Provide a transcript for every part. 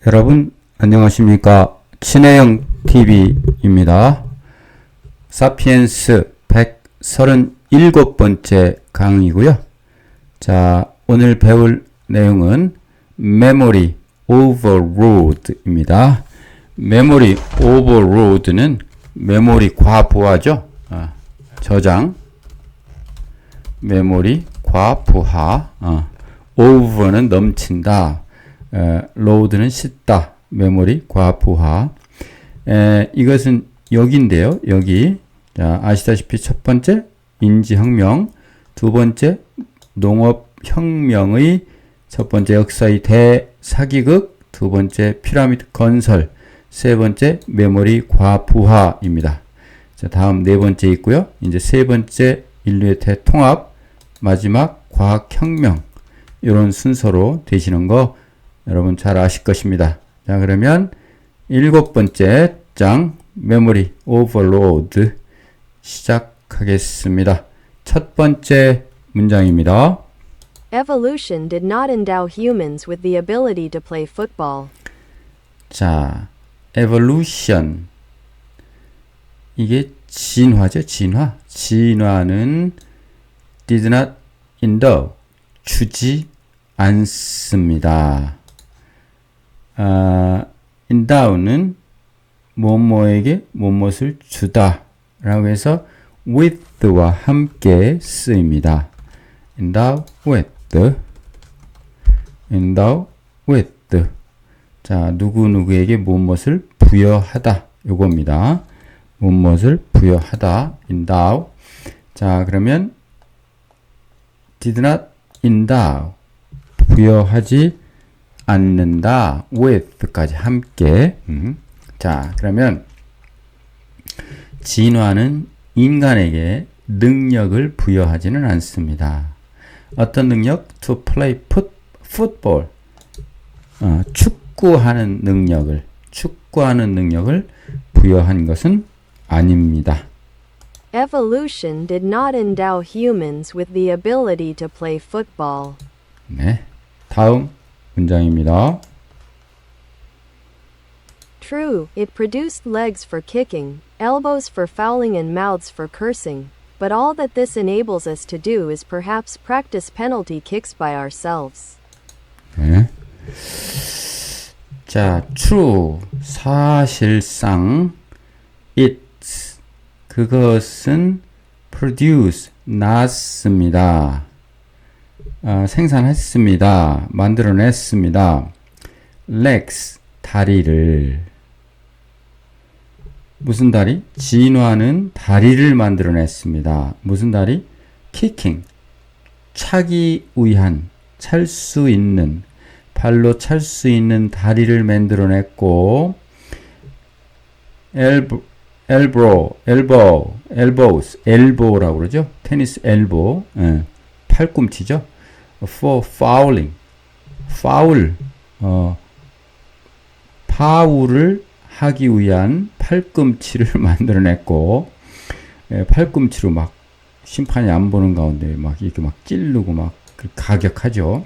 여러분 안녕하십니까? 친해영 TV입니다. 사피엔스 137번째 강의고요. 자, 오늘 배울 내용은 메모리 오버로드입니다. 메모리 오버로드는 메모리 과부하죠. 저장 메모리 과부하. 오버는 넘친다. 로드는 싣다. 메모리 과부하. 이것은 여기인데요. 여기. 자, 아시다시피 첫 번째 인지혁명, 두 번째 농업혁명의 첫 번째 역사의 대사기극, 두 번째 피라미드 건설, 세 번째 메모리 과부하입니다. 자, 다음 네 번째 있고요. 이제 세 번째 인류의 대통합, 마지막 과학혁명. 이런 순서로 되시는 거 여러분 잘 아실 것입니다. 자, 그러면 일곱 번째 장 메모리 오버로드 시작하겠습니다. 첫 번째 문장입니다. Evolution did not endow humans with the ability to play football. 자, evolution 이게 진화죠. 진화. 진화는 did not endow 주지 않습니다. endow는 뭐뭐에게 뭐뭇을 주다 라고 해서 with와 함께 쓰입니다. endow with, endow with. 자, 누구누구에게 무엇을 부여하다 요겁니다. 무엇을 부여하다 endow. 자, 그러면 did not endow 부여하지 않는다. with까지 함께. 자, 그러면 진화는 인간에게 능력을 부여하지는 않습니다. 어떤 능력? To play football. 축구하는 능력을 부여한 것은 아닙니다. Evolution did not endow humans with the ability to play football. 네. 다음 문장입니다. True, it produced legs for kicking, elbows for fouling and mouths for cursing, but all that this enables us to do is perhaps practice penalty kicks by ourselves. 네. 자, true. 사실상 it 그것은 produce 낳습니다. 생산했습니다. 만들어냈습니다. legs 다리를 무슨 다리? 진화는 다리를 만들어냈습니다. 무슨 다리? kicking 차기 위한 찰 수 있는 발로 찰 수 있는 다리를 만들어냈고 elbow라고 그러죠. 테니스 elbow, 팔꿈치죠. for fouling, 파울을 하기 위한 팔꿈치를 만들어냈고, 팔꿈치로 막 심판이 안 보는 가운데 막 이렇게 막 찌르고 막 가격하죠.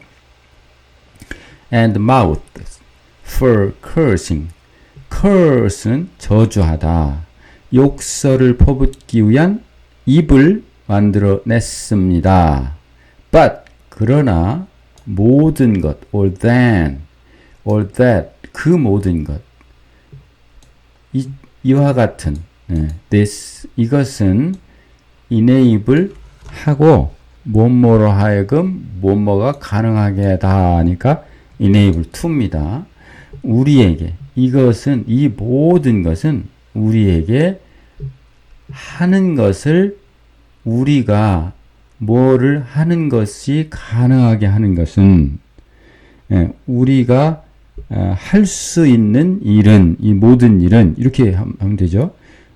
and mouth for cursing, curse는 저주하다. 욕설을 퍼붓기 위한 입을 만들어냈습니다. but 그러나 모든 것 or that 그 모든 것 이와 같은 this 이것은 enable 하고 뭐뭐로 하여금 뭐뭐가 가능하게 하다 하니까 enable to입니다. 우리에게 이것은 이 모든 것은 우리에게 하는 것을 우리가 뭐를 하는 것이 가능하게 하는 것은 우리가 할 수 있는 일은 이 모든 일은 이렇게 하면 되죠.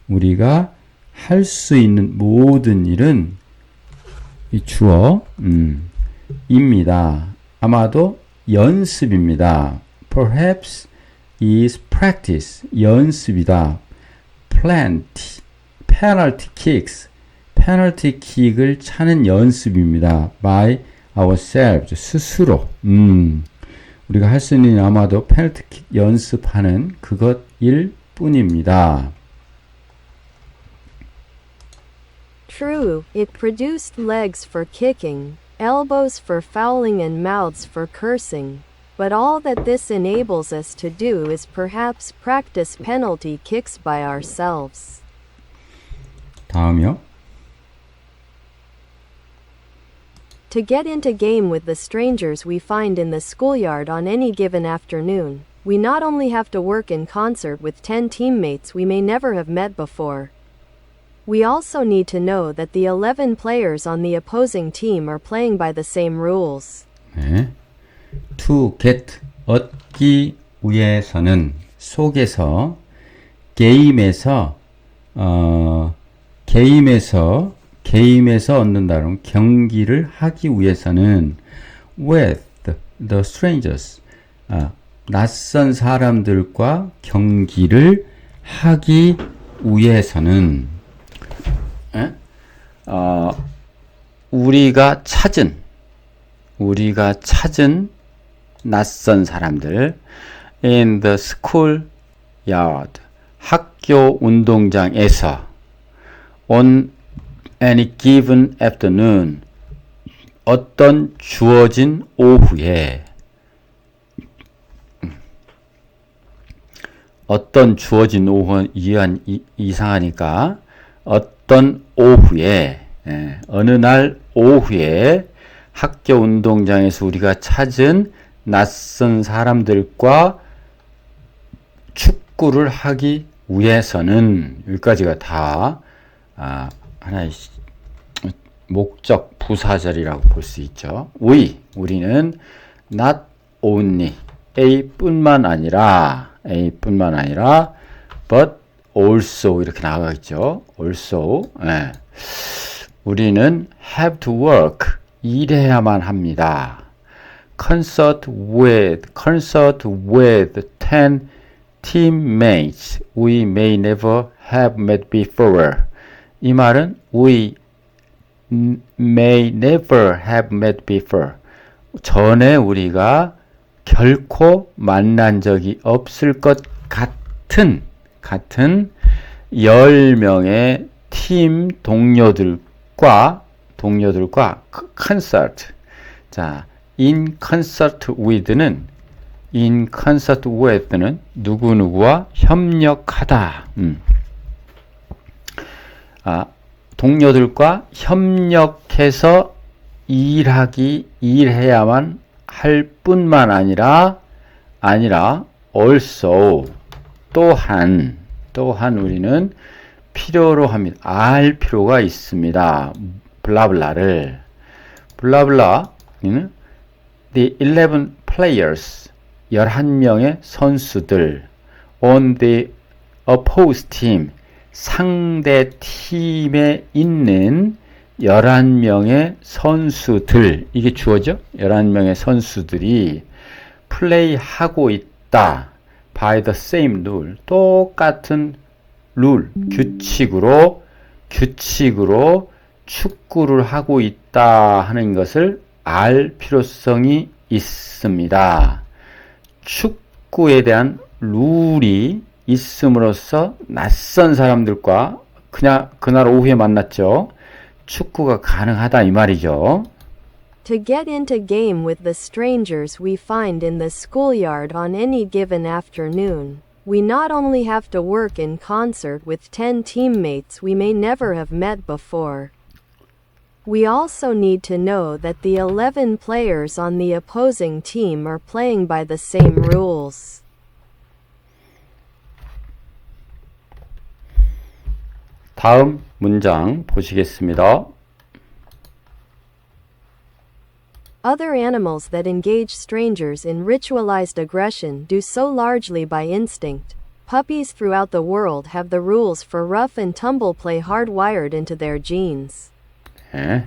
우리가 할 수 있는 모든 일은 이 주어 입니다. 아마도 연습입니다. Perhaps is practice 연습이다. penalty kicks 페널티 킥을 차는 연습입니다. by ourselves 스스로 우리가 할 수 있는 아마도 페널티킥 연습하는 그것일 뿐입니다. True, it produced legs for kicking, elbows for fouling, and mouths for cursing. But all that this enables us to do is perhaps practice penalty kicks by ourselves. 다음이요. To get into game with the strangers we find in the schoolyard on any given afternoon, we not only have to work in concert with 10 teammates we may never have met before. We also need to know that the 11 players on the opposing team are playing by the same rules. 네. To get 얻기 위해서는 속에서 게임에서 얻는다는 경기를 하기 위해서는 with the strangers 낯선 사람들과 경기를 하기 위해서는 우리가 찾은 낯선 사람들 in the school yard 학교 운동장에서 on any given afternoon 어떤 주어진 오후에 어떤 주어진 오후 이상하니까 어떤 오후에 어느 날 오후에 학교 운동장에서 우리가 찾은 낯선 사람들과 축구를 하기 위해서는 여기까지가 다 하나의 목적 부사절이라고 볼 수 있죠. 우리는 not only A뿐만 아니라 but also 이렇게 나가겠죠. also 우리는 have to work 일해야만 합니다. concert with 10 teammates we may never have met before. 이 말은 we may never have met before. 전에 우리가 결코 만난 적이 없을 것 같은 10명의 팀 동료들과 concert. 자, in concert with는 누구누구와 협력하다. 동료들과 협력해서 일해야만 할 뿐만 아니라 also 또한 우리는 필요로 합니다. 알 필요가 있습니다. 블라블라는 the 11 players 11명의 선수들 on the opposed team 상대 팀에 있는 11명의 선수들 이게 주어죠? 11명의 선수들이 플레이하고 있다. by the same rule 똑같은 룰 규칙으로 축구를 하고 있다 하는 것을 알 필요성이 있습니다. 축구에 대한 룰이 있음으로써 낯선 사람들과 그냥 그날 오후에 만났죠. 축구가 가능하다 이 말이죠. To get into game with the strangers we find in the schoolyard on any given afternoon, we not only have to work in concert with 10 teammates we may never have met before. We also need to know that the 11 players on the opposing team are playing by the same rules. 다음 문장 보시겠습니다. Other animals that engage strangers in ritualized aggression do so largely by instinct. Puppies throughout the world have the rules for rough and tumble play hardwired into their genes. 네.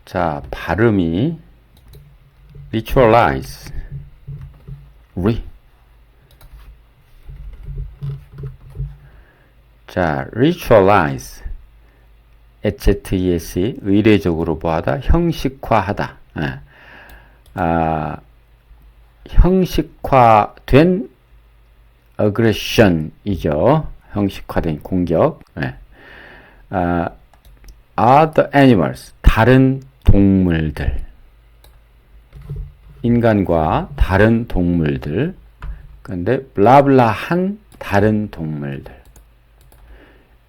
자, 발음이 ritualize ritualize HZES 의례적으로 보하다, 형식화하다. 형식화된 aggression이죠. 형식화된 공격. are the animals, 다른 동물들. 인간과 다른 동물들. 근데 블라블라한 다른 동물들.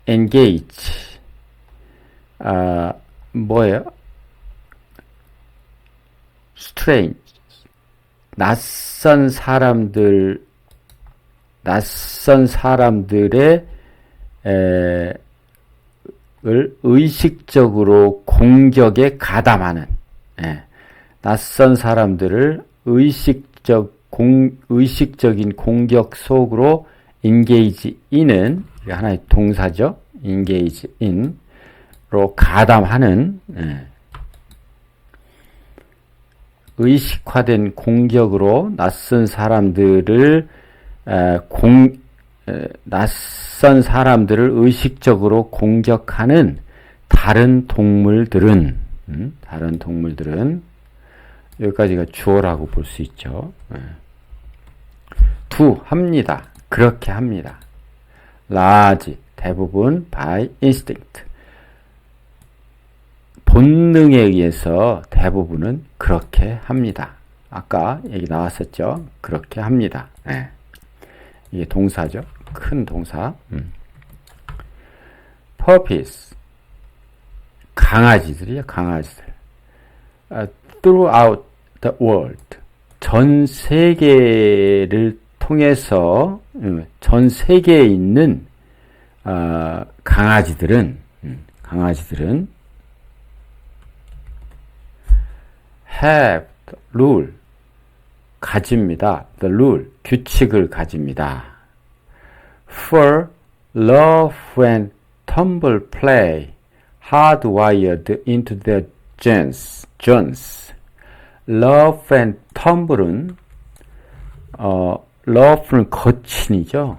engage. 뭐예요? strange. 낯선 사람들의 을 의식적으로 공격에 가담하는, 낯선 사람들을 의식적인 공격 속으로 engage in은 하나의 동사죠. engage in로 가담하는, 의식화된 공격으로 낯선 사람들을 의식적으로 공격하는 다른 동물들은 여기까지가 주어라고 볼 수 있죠. do 합니다. 그렇게 합니다. large 대부분 by instinct 본능에 의해서 대부분은 그렇게 합니다. 아까 얘기 나왔었죠. 그렇게 합니다. 이게 동사죠. 큰 동사. puppies 강아지들이요. 강아지들. throughout the world 전 세계를 통해서 전 세계에 있는 강아지들은 have the rule 가집니다. the rule 규칙을 가집니다. for rough and tumble play hardwired into their genes. rough and tumble은 rough는 거친이죠.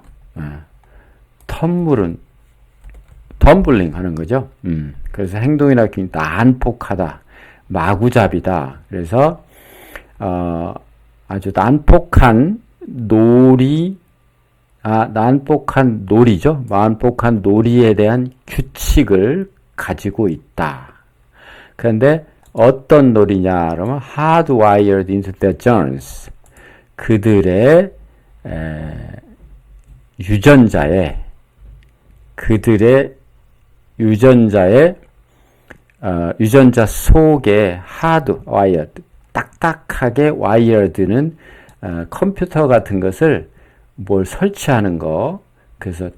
tumble은 덤블링 하는 거죠. 그래서 행동이나 기능 난폭하다. 마구잡이다. 그래서 아주 난폭한 놀이죠. 난폭한 놀이에 대한 규칙을 가지고 있다. 그런데 어떤 놀이냐 그러면 hardwired into their genes 그들의 유전자 속에 hardwired 딱딱하게 wired는 컴퓨터 같은 것을 뭘 설치하는 거 그래서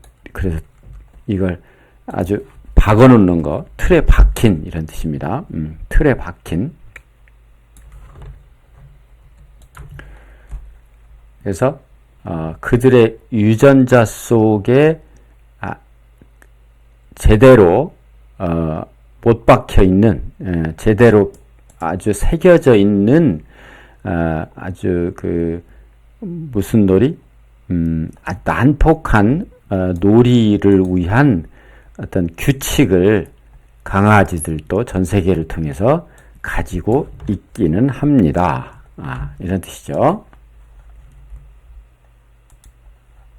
이걸 아주 박아놓는 거 틀에 박힌 이런 뜻입니다. 틀에 박힌 그래서 그들의 유전자 속에 제대로 못 박혀 있는 제대로 아주 새겨져 있는 아주 무슨 놀이? 난폭한 놀이를 위한 어떤 규칙을 강아지들도 전 세계를 통해서 가지고 있기는 합니다. 이런 뜻이죠.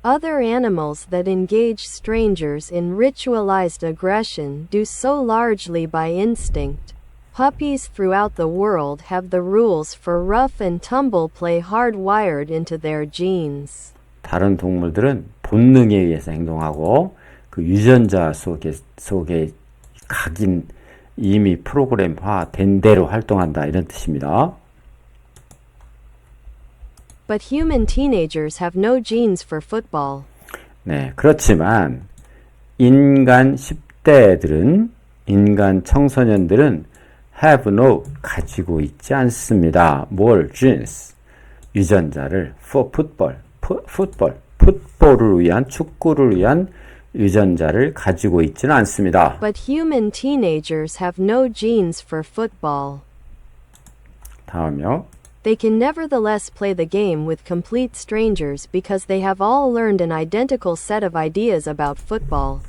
Other animals that engage strangers in ritualized aggression do so largely by instinct. Puppies throughout the world have the rules for rough and tumble play hardwired into their genes. 다른 동물들은 본능에 의해서 행동하고 그 유전자 속에 각인 이미 프로그램화 된 대로 활동한다 이런 뜻입니다. But human teenagers have no genes for football. 네, 그렇지만 인간 10대들은 인간 청소년들은 have no 가지고 있지 않습니다. 뭘 genes 유전자를 for 풋볼을 위한 축구를 위한 유전자를 가지고 있지는 않습니다. But human teenagers have no genes for football. 다음요. They can nevertheless play the game with complete strangers because they have all learned an identical set of ideas about football.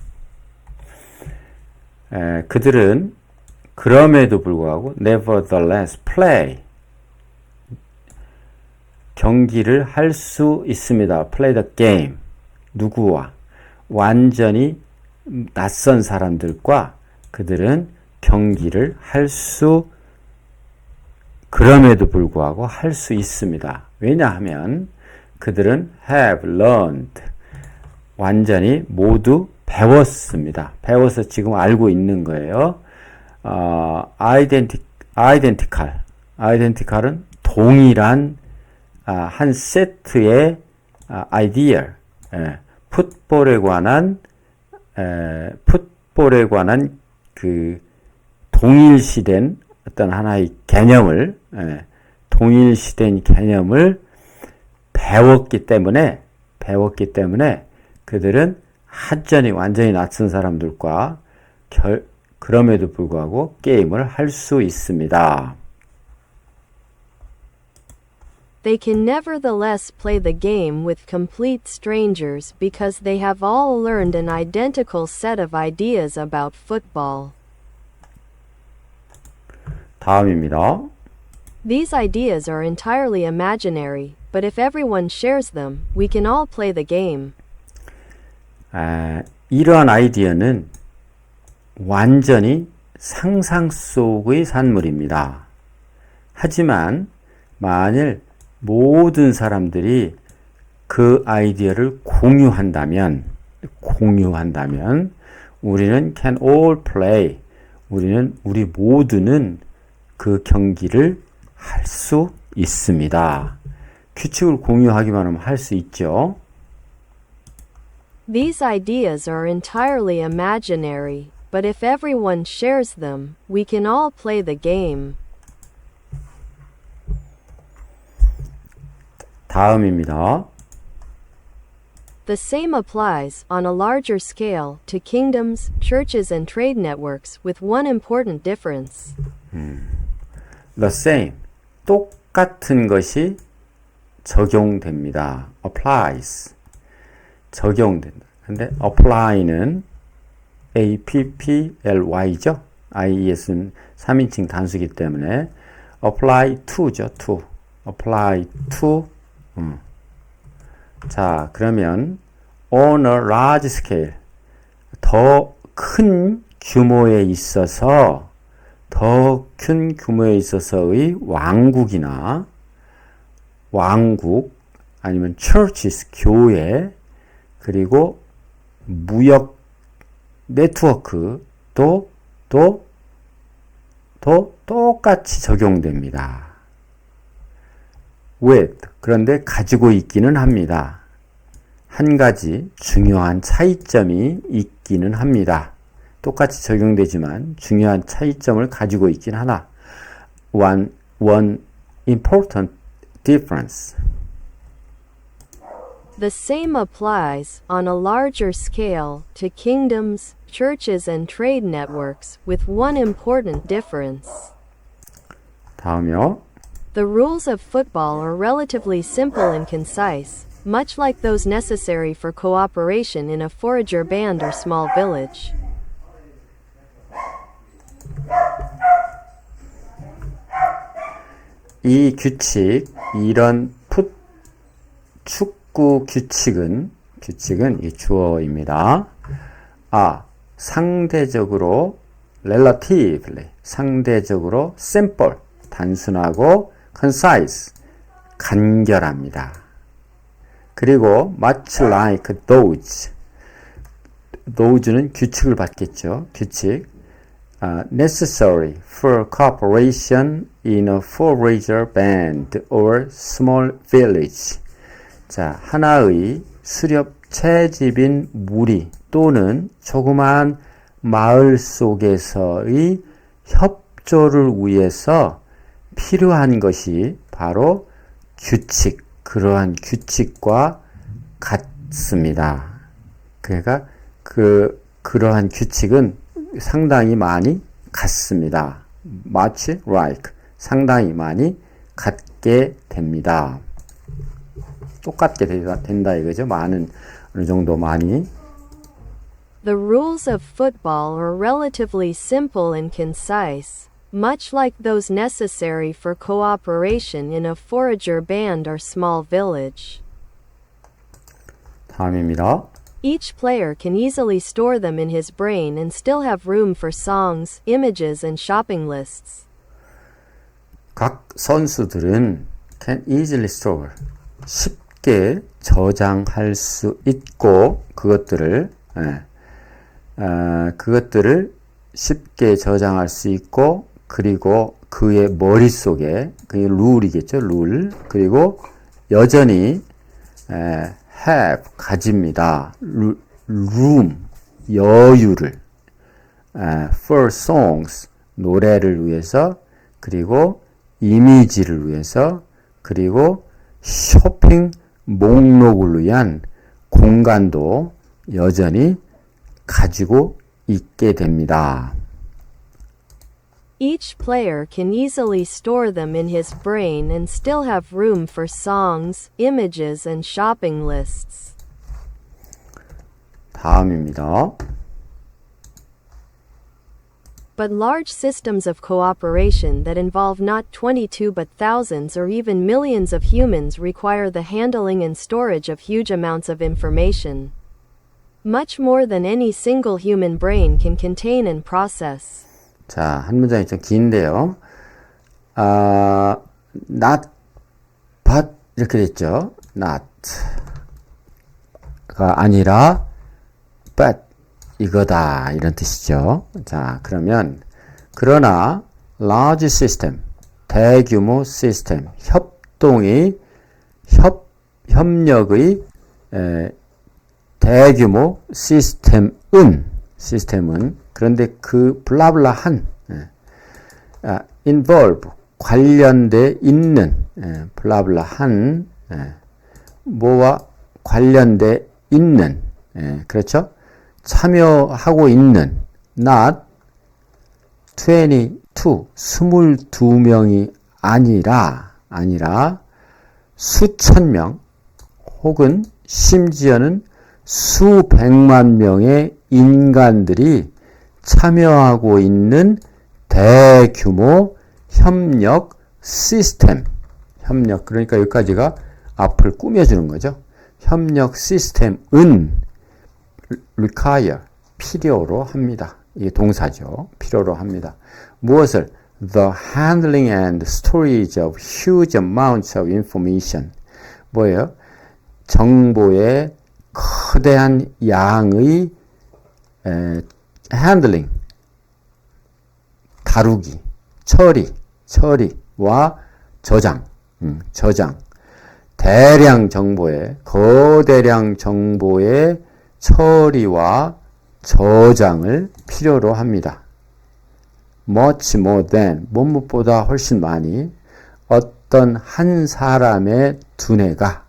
그들은 그럼에도 불구하고 nevertheless play 경기를 할 수 있습니다. play the game 누구와? 완전히 낯선 사람들과 그들은 경기를 그럼에도 불구하고 할 수 있습니다. 왜냐하면 그들은 have learned 완전히 모두 배웠습니다. 배워서 지금 알고 있는 거예요. identical은 동일한 한 세트의 아이디어, 풋볼에 관한 그 동일시된 어떤 하나의 개념을 동일시된 개념을 배웠기 때문에 그들은 완전히 낯선 사람들과 그럼에도 불구하고 게임을 할 수 있습니다. They can nevertheless play the game with complete strangers because they have all learned an identical set of ideas about football. 다음입니다. These ideas are entirely imaginary, but if everyone shares them, we can all play the game. 이러한 아이디어는 완전히 상상 속의 산물입니다. 하지만 만일 모든 사람들이 그 아이디어를 공유한다면 우리는 can all play 우리 모두는 그 경기를 할 수 있습니다. 규칙을 공유하기만 하면 할 수 있죠. These ideas are entirely imaginary, but if everyone shares them, we can all play the game. 다음입니다. The same applies, on a larger scale, to kingdoms, churches, and trade networks, with one important difference. The same, 똑같은 것이 적용됩니다. applies, 적용된다. 근데 apply는 apply죠. ies는 3인칭 단수이기 때문에 apply to죠. to. apply to. 자, 그러면 on a large scale, 더 큰 규모에 있어서의 왕국 아니면 churches, 교회, 그리고 무역 네트워크도 똑같이 적용됩니다. with, 그런데 가지고 있기는 합니다. 한 가지 중요한 차이점이 있기는 합니다. 똑같이 적용되지만 중요한 차이점을 가지고 있긴 하나. One important difference. The same applies, on a larger scale, to kingdoms, churches, and trade networks, with one important difference. 다음이요. The rules of football are relatively simple and concise, much like those necessary for cooperation in a forager band or small village. 이 규칙, 이런 축구 규칙은 이 주어입니다. 상대적으로 relatively, 상대적으로 simple, 단순하고 concise, 간결합니다. 그리고 much like those는 규칙을 받겠죠. 규칙. necessary for cooperation in a forager band or small village. 자, 하나의 수렵 채집인 무리 또는 조그마한 마을 속에서의 협조를 위해서 필요한 것이 바로 규칙, 그러한 규칙과 같습니다. 그러니까 그러한 규칙은 상당히 많이 같습니다. much like, 상당히 많이 같게 됩니다. 똑같게 된다 이거죠. 어느 정도 많이 The rules of football are relatively simple and concise, much like those necessary for cooperation in a forager band or small village. 다음입니다. Each player can easily store them in his brain and still have room for songs, images, and shopping lists. 각 선수들은 can easily store, 쉽게 저장할 수 있고 그것들을 쉽게 저장할 수 있고 그리고 그의 머릿속에 그게 룰이겠죠. 룰. 그리고 여전히 have 가집니다. room 여유를 for songs 노래를 위해서 그리고 이미지를 위해서 그리고 쇼핑 목록을 위한 공간도 여전히 가지고 있게 됩니다. Each player can easily store them in his brain and still have room for songs, images, and shopping lists. 다음입니다. But large systems of cooperation that involve not 22 but thousands or even millions of humans require the handling and storage of huge amounts of information. Much more than any single human brain can contain and process. 자, 한 문장이 좀 긴데요. not, but 이렇게 됐죠. not가 아니라 but 이거다 이런 뜻이죠. 자, 그러면 그러나 large system 대규모 시스템 협력의 대규모 시스템은 그런데 그 블라블라한 involve 관련돼 있는 블라블라한 뭐와 관련돼 있는 그렇죠? 참여하고 있는 not 22명이 아니라 수천 명 혹은 심지어는 수백만 명의 인간들이 참여하고 있는 대규모 협력 시스템. 협력, 그러니까 여기까지가 앞을 꾸며주는 거죠. 협력 시스템은 require, 필요로 합니다. 이게 동사죠. 필요로 합니다. 무엇을? The handling and storage of huge amounts of information. 뭐예요? 정보의 거대한 양의 handling, 다루기, 처리와 저장, 거대량 정보의 처리와 저장을 필요로 합니다. much more than, 무엇보다 훨씬 많이 어떤 한 사람의 두뇌가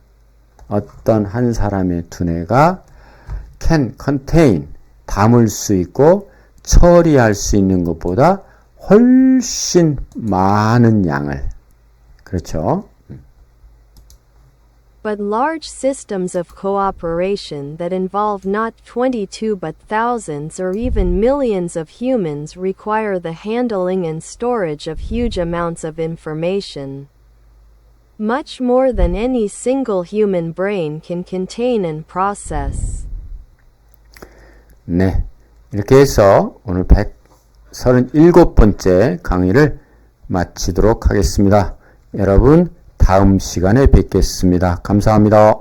can contain, 담을 수 있고 처리할 수 있는 것보다 훨씬 많은 양을. 그렇죠? But large systems of cooperation that involve not 22 but thousands or even millions of humans require the handling and storage of huge amounts of information. Much more than any single human brain can contain and process. 네. 이렇게 해서 오늘 137번째 강의를 마치도록 하겠습니다. 여러분, 다음 시간에 뵙겠습니다. 감사합니다.